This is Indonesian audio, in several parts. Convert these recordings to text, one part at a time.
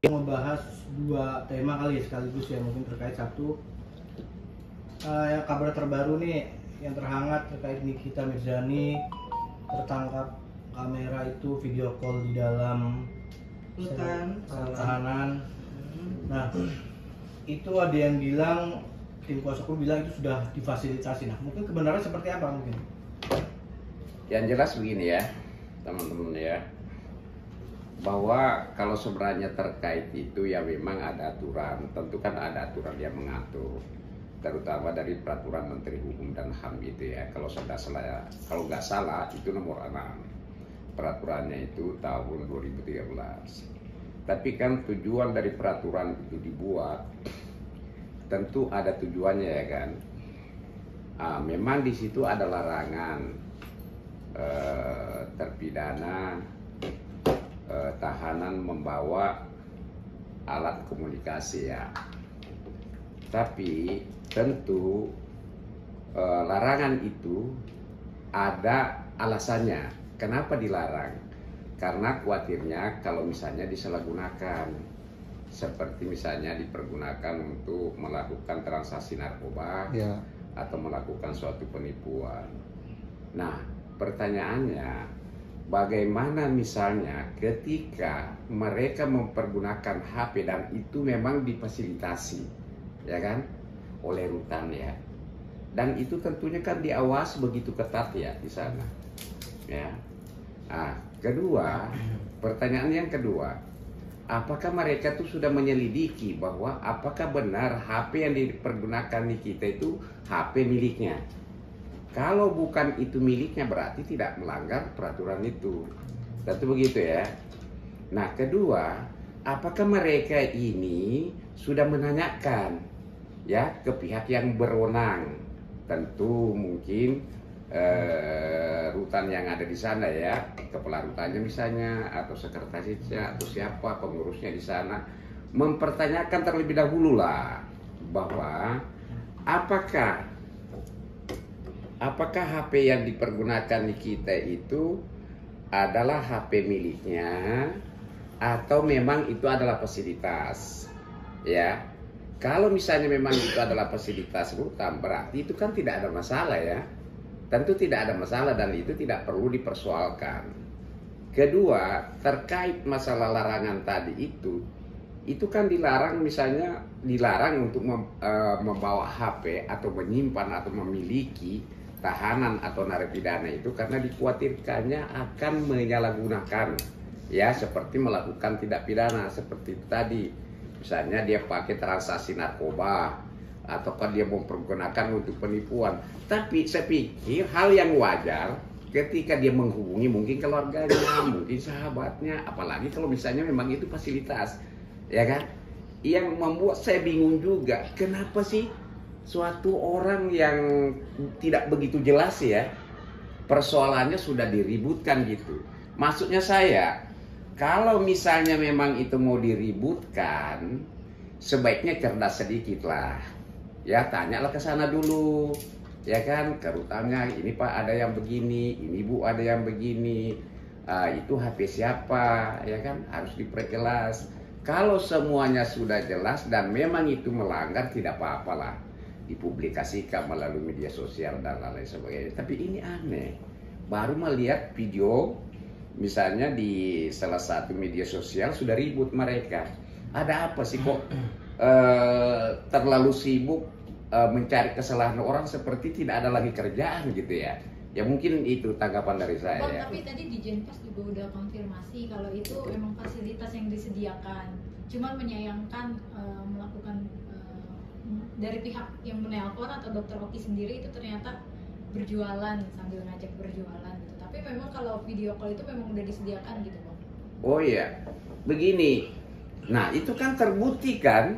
Membahas dua tema kali sekaligus ya, mungkin terkait satu yang kabar terbaru nih yang terhangat terkait Nikita Mirzani tertangkap kamera itu video call di dalam sel tahanan. Nah, itu ada yang bilang, tim kuasa hukum bilang itu sudah difasilitasi. Nah, mungkin kebenaran seperti apa mungkin? Yang jelas begini ya, teman-teman ya, bahwa kalau sebenarnya terkait itu ya memang ada aturan, tentu kan ada aturan yang mengatur, terutama dari peraturan Menteri Hukum dan HAM itu ya. Kalau nggak salah itu nomor 6 peraturannya itu tahun 2013. Tapi kan tujuan dari peraturan itu dibuat tentu ada tujuannya ya kan. Memang di situ ada larangan terpidana tahanan membawa alat komunikasi ya. Tapi tentu larangan itu ada alasannya. Kenapa dilarang? Karena khawatirnya kalau misalnya disalahgunakan, seperti misalnya dipergunakan untuk melakukan transaksi narkoba ya, atau melakukan suatu penipuan. Nah, pertanyaannya, bagaimana misalnya ketika mereka mempergunakan HP dan itu memang difasilitasi, ya kan, oleh rutan ya, dan itu tentunya kan diawasi begitu ketat ya di sana, ya. Nah, kedua, pertanyaan yang kedua, apakah mereka tuh sudah menyelidiki bahwa apakah benar HP yang dipergunakan Nikita itu HP miliknya? Kalau bukan itu miliknya berarti tidak melanggar peraturan itu. Tentu begitu ya. Nah, kedua, apakah mereka ini sudah menanyakan ya ke pihak yang berwenang? Tentu mungkin rutan yang ada di sana ya, kepala rutannya misalnya, atau sekretarisnya, atau siapa pengurusnya di sana, mempertanyakan terlebih dahulu lah bahwa apakah HP yang dipergunakan Nikita itu adalah HP miliknya atau memang itu adalah fasilitas ya. Kalau misalnya memang itu adalah fasilitas rutan, berarti itu kan tidak ada masalah ya. Tentu tidak ada masalah dan itu tidak perlu dipersoalkan. Kedua, terkait masalah larangan tadi itu kan dilarang, misalnya dilarang untuk membawa HP atau menyimpan atau memiliki tahanan atau narapidana itu karena dikhawatirkannya akan menyalahgunakan ya, seperti melakukan tindak pidana seperti itu tadi. Misalnya dia pakai transaksi narkoba ataukah dia mempergunakan untuk penipuan. Tapi saya pikir hal yang wajar ketika dia menghubungi mungkin keluarganya, mungkin sahabatnya, apalagi kalau misalnya memang itu fasilitas, ya kan? Yang membuat saya bingung juga, kenapa sih suatu orang yang tidak begitu jelas ya, persoalannya sudah diributkan gitu. Maksudnya saya, kalau misalnya memang itu mau diributkan, sebaiknya cerdas sedikit lah. Ya, tanyalah ke sana dulu, ya kan, ke rutannya, ini Pak ada yang begini, ini Bu ada yang begini, itu HP siapa, ya kan, harus diperjelas. Kalau semuanya sudah jelas dan memang itu melanggar, tidak apa-apalah dipublikasikan melalui media sosial dan lain sebagainya. Tapi ini aneh, baru melihat video misalnya di salah satu media sosial sudah ribut mereka. Ada apa sih kok terlalu sibuk mencari kesalahan orang seperti tidak ada lagi kerjaan gitu ya. Ya mungkin itu tanggapan dari saya. Ya. Tapi tadi di Jenpas juga udah konfirmasi kalau itu memang fasilitas yang disediakan. Cuman menyayangkan melakukan dari pihak yang menelpon atau dokter Oki sendiri itu ternyata berjualan sambil ngajak berjualan gitu. Tapi memang kalau video call itu memang udah disediakan gitu Bang. Oh iya, begini. Nah, itu kan terbukti kan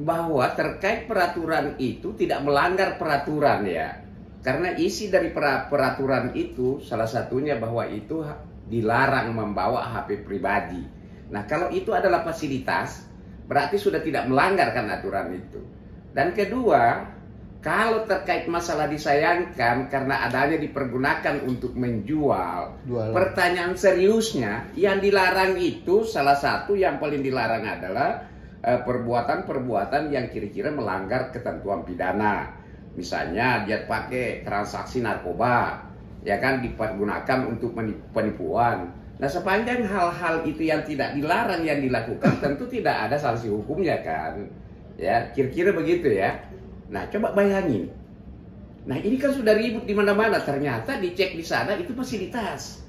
bahwa terkait peraturan itu tidak melanggar peraturan ya. Karena isi dari peraturan itu salah satunya bahwa itu dilarang membawa HP pribadi. Nah, kalau itu adalah fasilitas, berarti sudah tidak melanggar kan aturan itu. Dan kedua, Kalau terkait masalah disayangkan karena adanya dipergunakan untuk menjual, Jualan. pertanyaan seriusnya yang dilarang itu salah satu yang paling dilarang adalah perbuatan-perbuatan yang kira-kira melanggar ketentuan pidana. Misalnya dia pakai transaksi narkoba, ya kan, dipergunakan untuk penipuan. Nah, sepanjang hal-hal itu yang tidak dilarang yang dilakukan, tentu tidak ada sanksi hukumnya kan. Ya, kira-kira begitu ya. Nah, coba bayangin. Nah, ini kan sudah ribut di mana-mana. Ternyata dicek di sana itu fasilitas.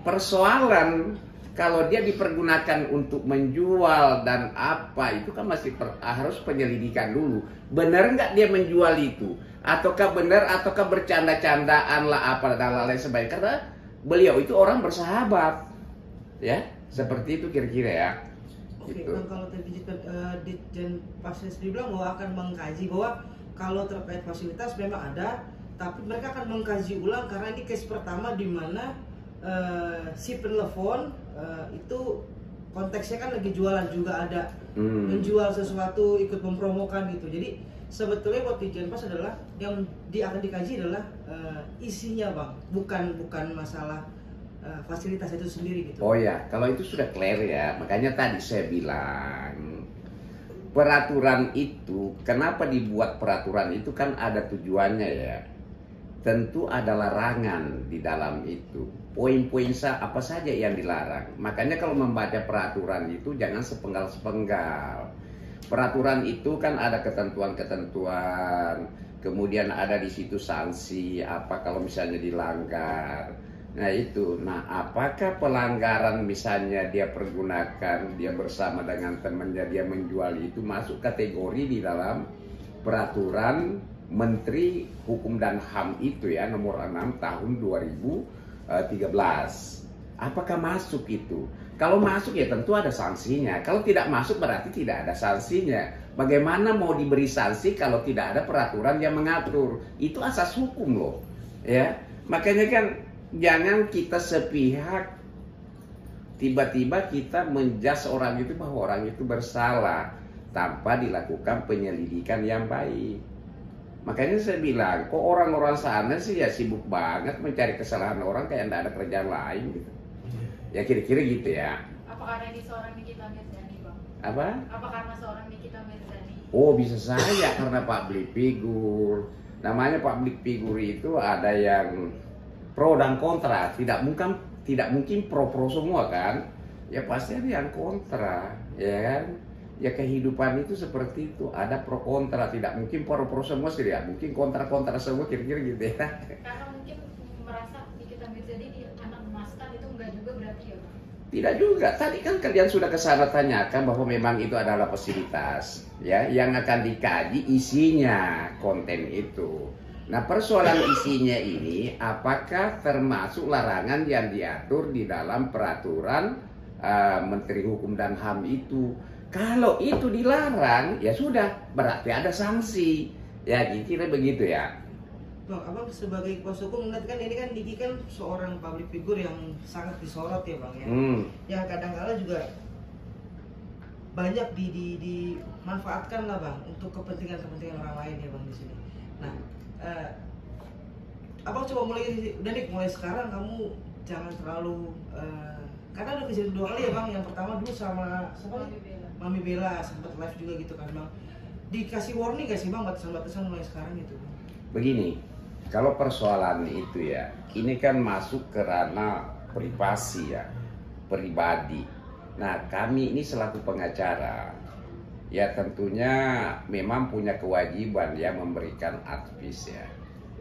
Persoalan kalau dia dipergunakan untuk menjual dan apa, itu kan masih harus penyelidikan dulu. Benar nggak dia menjual itu? Ataukah benar, ataukah bercanda-candaan lah apa dan lain sebagainya. Karena beliau itu orang bersahabat. Ya, seperti itu kira-kira ya. Oke, Gitu. kan kalau tadi Ditjen Pasien sendiri bilang bahwa akan mengkaji bahwa kalau terkait fasilitas memang ada, tapi mereka akan mengkaji ulang karena ini case pertama di mana si penelpon itu konteksnya kan lagi jualan juga ada, menjual sesuatu, ikut mempromokan gitu. Jadi sebetulnya buat Ditjen Pas adalah yang akan dikaji adalah isinya bang, bukan masalah fasilitas itu sendiri gitu. Oh ya, kalau itu sudah clear ya. Makanya tadi saya bilang peraturan itu, kenapa dibuat peraturan itu kan ada tujuannya ya. Tentu ada larangan di dalam itu. Poin-poin apa saja yang dilarang. Makanya kalau membaca peraturan itu jangan sepenggal-sepenggal. Peraturan itu kan ada ketentuan-ketentuan, kemudian ada di situ sanksi apa kalau misalnya dilanggar. Nah itu, nah apakah pelanggaran misalnya dia pergunakan, dia bersama dengan temannya, dia menjual itu masuk kategori di dalam peraturan Menteri Hukum dan HAM itu ya, nomor 6 tahun 2013. Apakah masuk itu? Kalau masuk ya tentu ada sanksinya. Kalau tidak masuk berarti tidak ada sanksinya. Bagaimana mau diberi sanksi kalau tidak ada peraturan yang mengatur? Itu asas hukum loh. Ya, makanya kan jangan kita sepihak tiba-tiba kita menjas orang itu bahwa orang itu bersalah tanpa dilakukan penyelidikan yang baik. Makanya saya bilang, kok orang-orang sana sih ya sibuk banget mencari kesalahan orang kayak tidak ada kerjaan lain gitu. Ya kira-kira gitu ya. Apa karena ini seorang Nikita Mirzani, Bang? Apa? Apa karena seorang Nikita Mirzani? Oh bisa saja karena public figure. Namanya public figure itu ada yang pro dan kontra, tidak mungkin pro semua kan, ya pasti ada yang kontra, ya kan, ya kehidupan itu seperti itu, ada pro kontra, tidak mungkin pro semua sih, ya mungkin kontra semua kira-kira gitu ya. Karena mungkin merasa Nikita Mirzani ini anak emaskan itu enggak juga berarti ya Bang? Tidak juga, tadi kan kalian sudah kesana tanyakan bahwa memang itu adalah fasilitas, ya, yang akan dikaji isinya konten itu. Nah persoalan isinya ini apakah termasuk larangan yang diatur di dalam peraturan Menteri Hukum dan HAM itu. Kalau itu dilarang ya sudah berarti ada sanksi. Ya kira-kira begitu ya. Bang, abang sebagai kuasa hukum melihat kan ini kan Niki kan seorang public figure yang sangat disorot ya bang ya. Yang kadang-kala juga banyak dimanfaatkan lah bang untuk kepentingan orang lain ya bang di sini. Nah, abang coba mulai sekarang kamu jangan terlalu karena udah kejadian 2 kali ya bang. Yang pertama dulu sama Mami Bella sempat live juga gitu kan bang. Dikasih warning gak sih bang batasan-batasan mulai sekarang gitu bang? Begini, kalau persoalan itu ya, ini kan masuk ke ranah privasi ya, pribadi. Nah kami ini selaku pengacara ya tentunya memang punya kewajiban ya memberikan advice ya.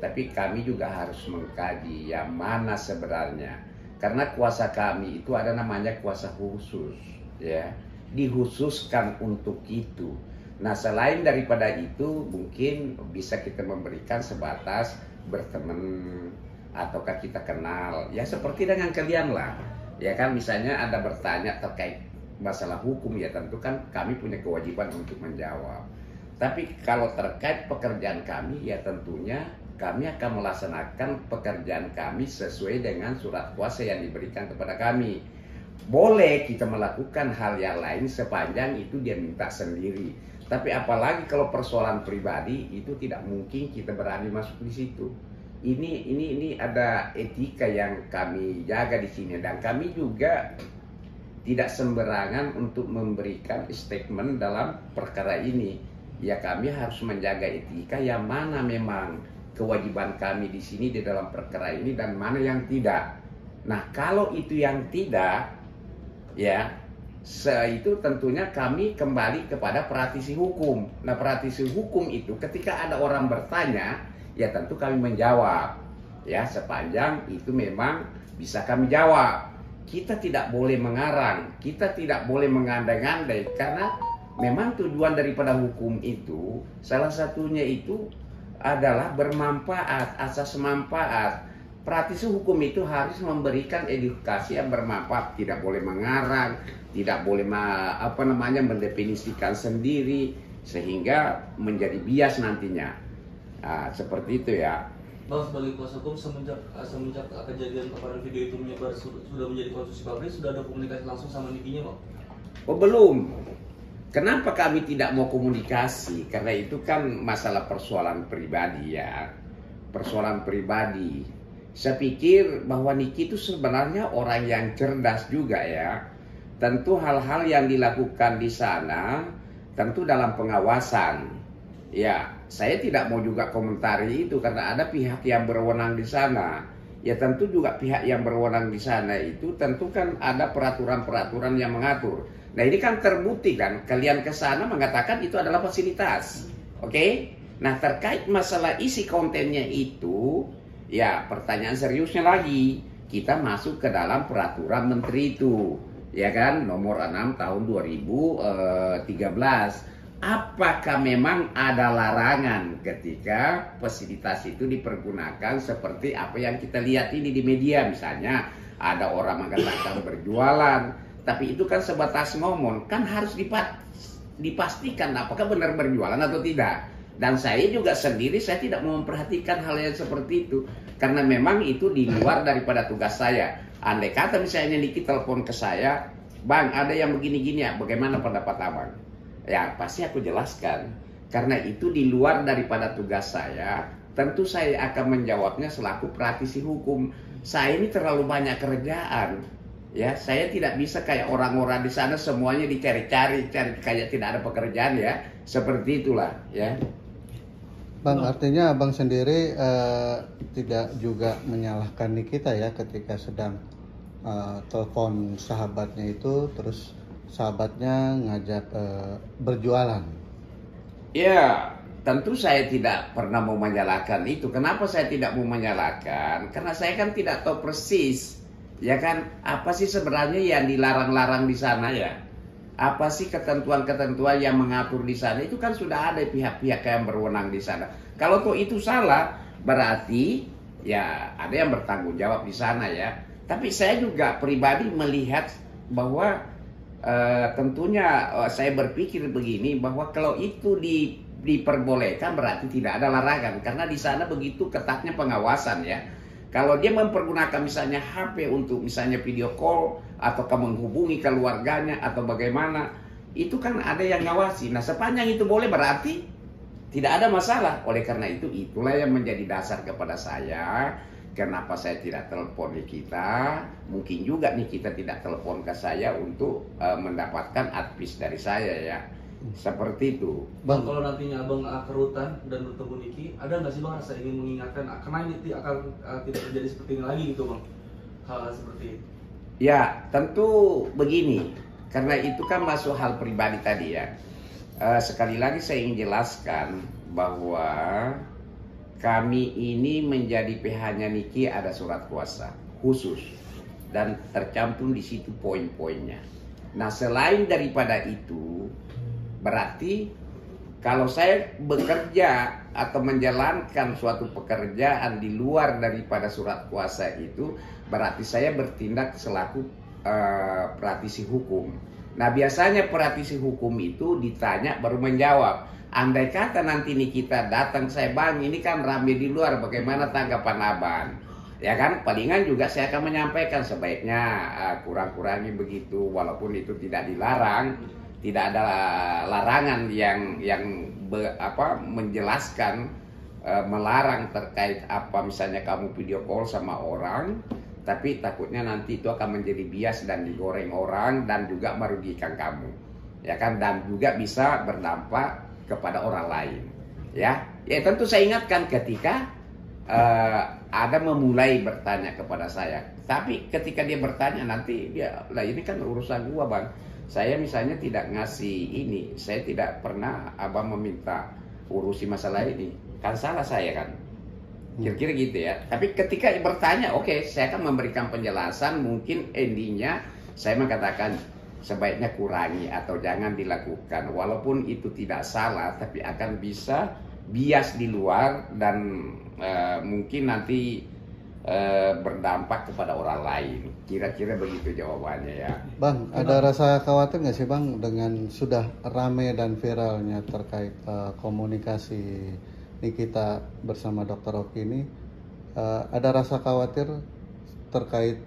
Tapi kami juga harus mengkaji yang mana sebenarnya. Karena kuasa kami itu ada namanya kuasa khusus ya. Dikhususkan untuk itu. Nah selain daripada itu mungkin bisa kita memberikan sebatas berteman ataukah kita kenal. Ya seperti dengan kalian lah. Ya kan misalnya Anda bertanya terkait masalah hukum ya tentu kan kami punya kewajiban untuk menjawab. Tapi kalau terkait pekerjaan kami ya tentunya kami akan melaksanakan pekerjaan kami sesuai dengan surat kuasa yang diberikan kepada kami. boleh kita melakukan hal yang lain sepanjang itu dia minta sendiri. Tapi apalagi kalau persoalan pribadi itu tidak mungkin kita berani masuk di situ. Ini ada etika yang kami jaga di sini, dan kami juga tidak sembarangan untuk memberikan statement dalam perkara ini. Ya, kami harus menjaga etika yang mana memang kewajiban kami di sini di dalam perkara ini dan mana yang tidak. Nah, kalau itu yang tidak, ya itu tentunya kami kembali kepada praktisi hukum. Nah, praktisi hukum itu ketika ada orang bertanya, ya tentu kami menjawab, ya sepanjang itu memang bisa kami jawab. Kita tidak boleh mengarang, kita tidak boleh mengandai-andai, karena memang tujuan daripada hukum itu salah satunya itu adalah bermanfaat, asas manfaat. Praktisi hukum itu harus memberikan edukasi yang bermanfaat, tidak boleh mengarang, tidak boleh mendefinisikan sendiri sehingga menjadi bias nantinya. Nah, seperti itu ya. Bang, sebagai kuasa hukum, semenjak kejadian paparan video itu menyebar sudah menjadi konsumsi publik, sudah ada komunikasi langsung sama Nikinya, Bang? Oh, belum. Kenapa kami tidak mau komunikasi? Karena itu kan masalah persoalan pribadi ya. Persoalan pribadi. Saya pikir bahwa Niki itu sebenarnya orang yang cerdas juga ya. Tentu hal-hal yang dilakukan di sana tentu dalam pengawasan. Ya, saya tidak mau juga komentari itu karena ada pihak yang berwenang di sana. Ya tentu juga pihak yang berwenang di sana itu tentu kan ada peraturan-peraturan yang mengatur. Nah, ini kan terbukti kan, kalian ke sana mengatakan itu adalah fasilitas. Oke? Nah, terkait masalah isi kontennya itu, ya pertanyaan seriusnya lagi, kita masuk ke dalam peraturan menteri itu, ya kan, nomor 6 tahun 2013. Apakah memang ada larangan ketika fasilitas itu dipergunakan seperti apa yang kita lihat ini di media, misalnya ada orang mengatakan berjualan, tapi itu kan sebatas ngomong, kan harus dipastikan apakah benar berjualan atau tidak. Dan saya juga sendiri, saya tidak mau memperhatikan hal yang seperti itu, karena memang itu di luar daripada tugas saya. Andai kata misalnya Niki telepon ke saya, Bang ada yang begini-gini ya, bagaimana pendapat abang? Ya pasti aku jelaskan, karena itu di luar daripada tugas saya. Tentu saya akan menjawabnya selaku praktisi hukum. Saya ini terlalu banyak kerjaan, ya saya tidak bisa kayak orang-orang di sana semuanya dicari-cari, kayak tidak ada pekerjaan ya. Seperti itulah ya. Bang, artinya abang sendiri tidak juga menyalahkan Nikita ya ketika sedang telepon sahabatnya itu, terus sahabatnya ngajak berjualan. Ya, tentu saya tidak pernah mau menyalahkan itu. Kenapa saya tidak mau menyalahkan? Karena saya kan tidak tahu persis, ya kan, apa sih sebenarnya yang dilarang-larang di sana ya? Apa sih ketentuan-ketentuan yang mengatur di sana? Itu kan sudah ada pihak-pihak yang berwenang di sana. Kalau tuh itu salah, berarti ya ada yang bertanggung jawab di sana ya. Tapi saya juga pribadi melihat bahwa tentunya saya berpikir begini, bahwa kalau itu diperbolehkan berarti tidak ada larangan, karena di sana begitu ketatnya pengawasan ya. Kalau dia mempergunakan misalnya HP untuk misalnya video call atau menghubungi keluarganya atau bagaimana, itu kan ada yang ngawasi. Nah, sepanjang itu boleh berarti tidak ada masalah. Oleh karena itu, itulah yang menjadi dasar kepada saya. Kenapa saya tidak telepon Nikita? Mungkin juga Nikita tidak telepon ke saya untuk mendapatkan advice dari saya ya. Seperti itu. Bang, kalau nantinya abang ke rutan dan bertemu Niki, ada nggak sih bang rasa ingin mengingatkan karena ini akan tidak terjadi seperti ini lagi gitu bang? Hal seperti itu. Ya tentu begini, karena itu kan masuk hal pribadi tadi ya. Sekali lagi saya ingin jelaskan bahwa kami ini menjadi PH-nya Niki ada surat kuasa khusus dan tercantum di situ poin-poinnya. Nah, selain daripada itu, berarti kalau saya bekerja atau menjalankan suatu pekerjaan di luar daripada surat kuasa itu, berarti saya bertindak selaku praktisi hukum. Nah, biasanya praktisi hukum itu ditanya baru menjawab. Andai kata nanti Nikita datang, saya Bang ini kan rame di luar, bagaimana tanggapan abang? Ya kan, palingan juga saya akan menyampaikan sebaiknya kurang-kurangi begitu, walaupun itu tidak dilarang, tidak ada larangan yang menjelaskan melarang terkait apa misalnya kamu video call sama orang, tapi takutnya nanti itu akan menjadi bias dan digoreng orang dan juga merugikan kamu, ya kan, dan juga bisa berdampak kepada orang lain, ya tentu saya ingatkan ketika ada memulai bertanya kepada saya. Tapi ketika dia bertanya nanti dia, lah ini kan urusan gua bang. Saya misalnya tidak ngasih ini, saya tidak pernah abang meminta urusi masalah ini. Kan salah saya kan. Kira-kira gitu ya. Tapi ketika dia bertanya, oke, saya akan memberikan penjelasan. Mungkin endingnya saya mengatakan sebaiknya kurangi atau jangan dilakukan. Walaupun itu tidak salah, tapi akan bisa bias di luar dan mungkin nanti berdampak kepada orang lain. Kira-kira begitu jawabannya ya. Bang, ada rasa khawatir nggak sih bang dengan sudah rame dan viralnya terkait komunikasi Nikita bersama Dr. Oki ini? Ada rasa khawatir terkait